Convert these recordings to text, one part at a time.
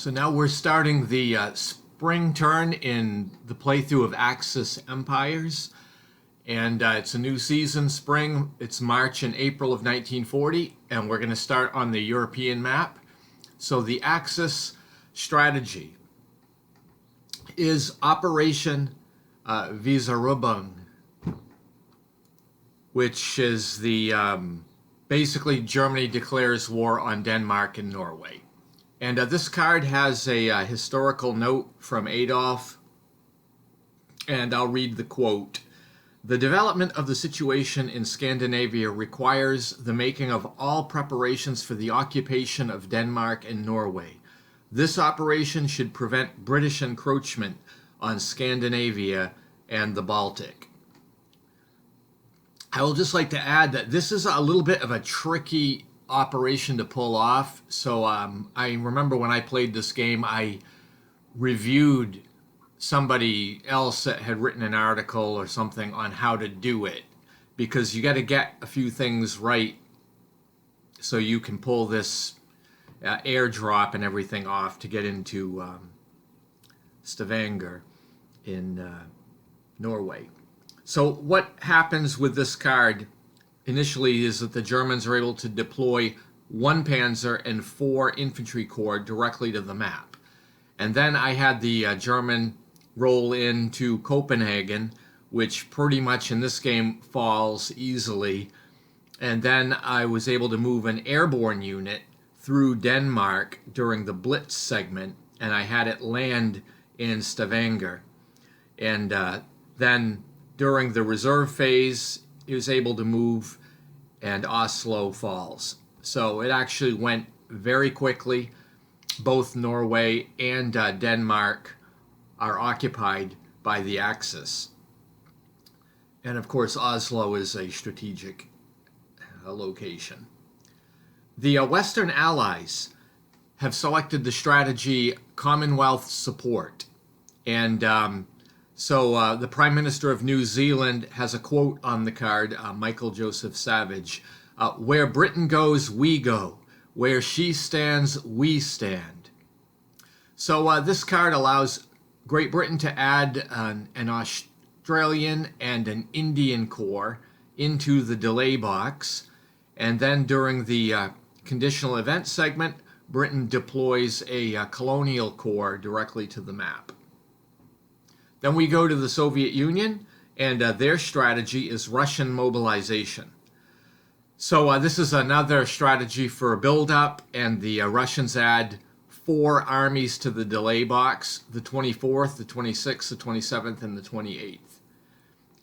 So now we're starting the spring turn in the playthrough of Axis Empires. And it's a new season, spring. It's March and April of 1940, and we're going to start on the European map. So the Axis strategy is Operation Weserübung, which is the basically Germany declares war on Denmark and Norway. And this card has a historical note from Adolf, and I'll read the quote. The development of the situation in Scandinavia requires the making of all preparations for the occupation of Denmark and Norway. This operation should prevent British encroachment on Scandinavia and the Baltic. I will just like to add that this is a little bit of a tricky operation to pull off. So I remember when I played this game, I reviewed somebody else that had written an article or something on how to do it, because you got to get a few things right so you can pull this airdrop and everything off to get into Stavanger in Norway. So what happens with this card initially is that the Germans are able to deploy 1 Panzer and 4 infantry corps directly to the map. And then I had the German roll into Copenhagen, which pretty much in this game falls easily. And then I was able to move an airborne unit through Denmark during the Blitz segment, and I had it land in Stavanger. And then during the reserve phase, it was able to move, and Oslo falls. So it actually went very quickly. Both Norway and Denmark are occupied by the Axis. And of course, Oslo is a strategic location. The Western Allies have selected the strategy Commonwealth support. And so the Prime Minister of New Zealand has a quote on the card, Michael Joseph Savage, where Britain goes, we go. Where she stands, we stand. So this card allows Great Britain to add an Australian and an Indian corps into the delay box. And then during the conditional event segment, Britain deploys a colonial corps directly to the map. Then we go to the Soviet Union, and their strategy is Russian mobilization. So this is another strategy for a build-up, and the Russians add 4 armies to the delay box, the 24th, the 26th, the 27th, and the 28th.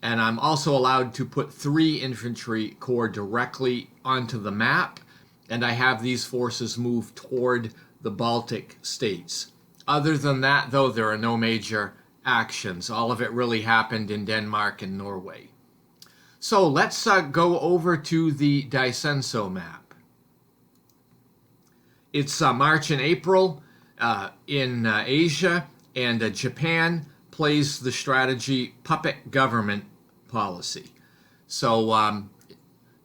And I'm also allowed to put 3 infantry corps directly onto the map, and I have these forces move toward the Baltic states. Other than that, though, there are no major actions. All of it really happened in Denmark and Norway. So let's go over to the Daisenso map. It's March and April in Asia, and Japan plays the strategy puppet government policy. So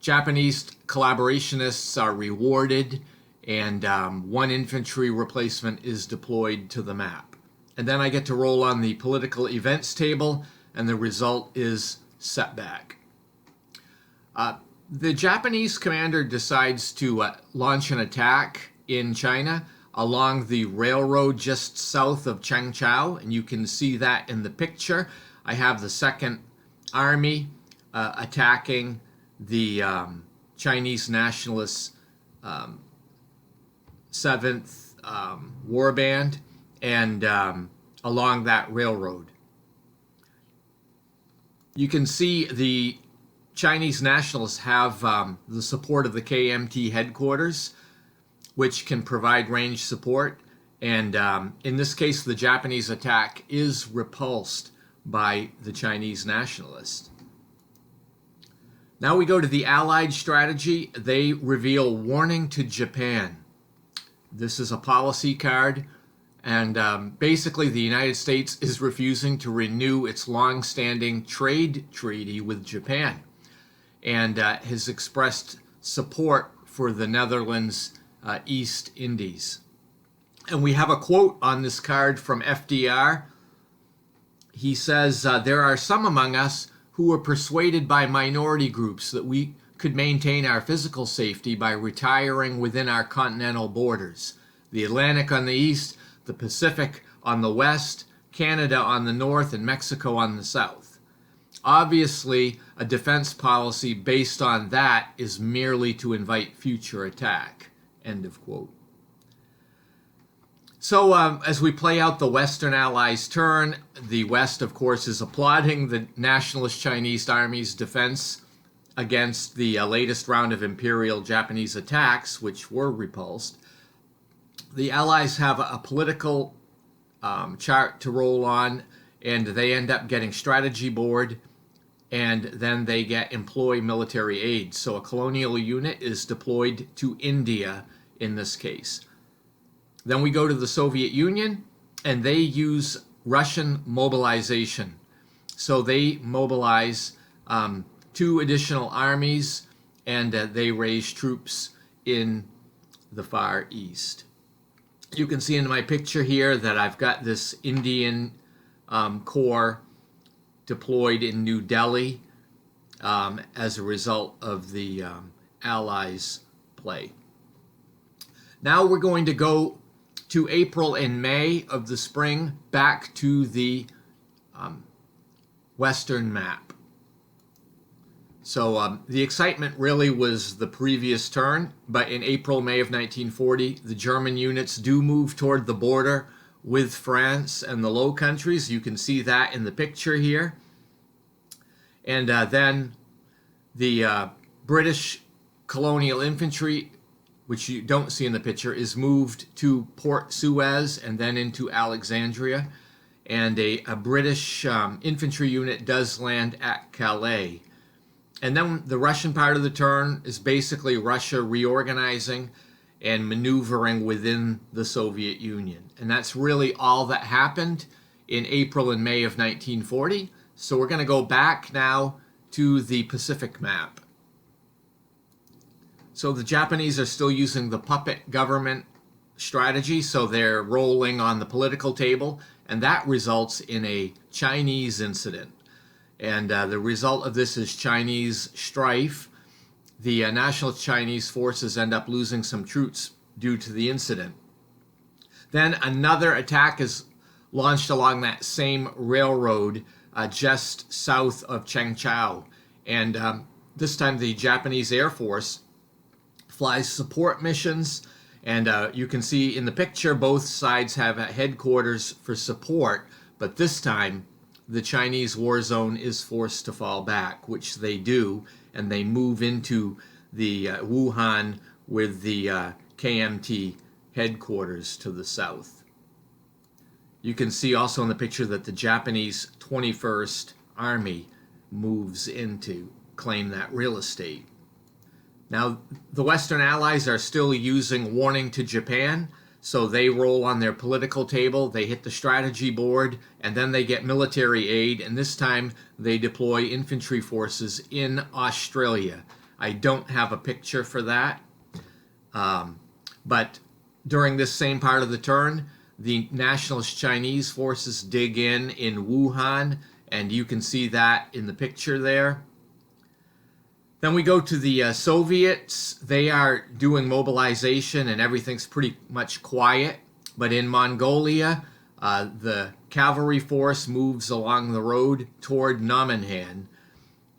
Japanese collaborationists are rewarded, and 1 infantry replacement is deployed to the map. And then I get to roll on the political events table, and the result is setback. The Japanese commander decides to launch an attack in China along the railroad just south of Changchao, and you can see that in the picture. I have the 2nd Army attacking the Chinese nationalists' 7th Warband, and along that railroad. You can see the Chinese nationalists have the support of the KMT headquarters, which can provide range support. And in this case, the Japanese attack is repulsed by the Chinese nationalists. Now we go to the Allied strategy. They reveal warning to Japan. This is a policy card. And basically, the United States is refusing to renew its long-standing trade treaty with Japan, and has expressed support for the Netherlands East Indies. And we have a quote on this card from FDR. He says, there are some among us who were persuaded by minority groups that we could maintain our physical safety by retiring within our continental borders. The Atlantic on the east, the Pacific on the west, Canada on the north, and Mexico on the south. Obviously, a defense policy based on that is merely to invite future attack. End of quote. So as we play out the Western Allies' turn, the West, of course, is applauding the Nationalist Chinese Army's defense against the latest round of Imperial Japanese attacks, which were repulsed. The Allies have a political chart to roll on, and they end up getting strategy board, and then they get employ military aid. So a colonial unit is deployed to India in this case. Then we go to the Soviet Union, and they use Russian mobilization. So they mobilize 2 additional armies, and they raise troops in the Far East. You can see in my picture here that I've got this Indian Corps deployed in New Delhi as a result of the Allies' play. Now we're going to go to April and May of the spring, back to the Western map. So the excitement really was the previous turn, but in April, May of 1940, the German units do move toward the border with France and the Low Countries. You can see that in the picture here. And then the British colonial infantry, which you don't see in the picture, is moved to Port Suez and then into Alexandria. And a British infantry unit does land at Calais. And then the Russian part of the turn is basically Russia reorganizing and maneuvering within the Soviet Union. And that's really all that happened in April and May of 1940. So we're going to go back now to the Pacific map. So the Japanese are still using the puppet government strategy, so they're rolling on the political table, and that results in a Chinese incident. And the result of this is Chinese strife. The National Chinese forces end up losing some troops due to the incident. Then another attack is launched along that same railroad just south of Chengchao. And this time the Japanese Air Force flies support missions. And you can see in the picture both sides have headquarters for support, but this time the Chinese war zone is forced to fall back, which they do, and they move into the Wuhan with the KMT headquarters to the south. You can see also in the picture that the Japanese 21st Army moves in to claim that real estate. Now, the Western Allies are still using warning to Japan, so they roll on their political table, they hit the strategy board, and then they get military aid, and this time they deploy infantry forces in Australia. I don't have a picture for that, but during this same part of the turn, the Nationalist Chinese forces dig in Wuhan, and you can see that in the picture there. Then we go to the Soviets. They are doing mobilization and everything's pretty much quiet. But in Mongolia, the cavalry force moves along the road toward Namenhan.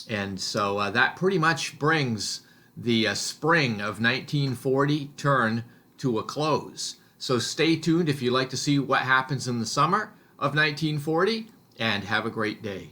And so that pretty much brings the spring of 1940 turn to a close. So stay tuned if you'd like to see what happens in the summer of 1940, and have a great day.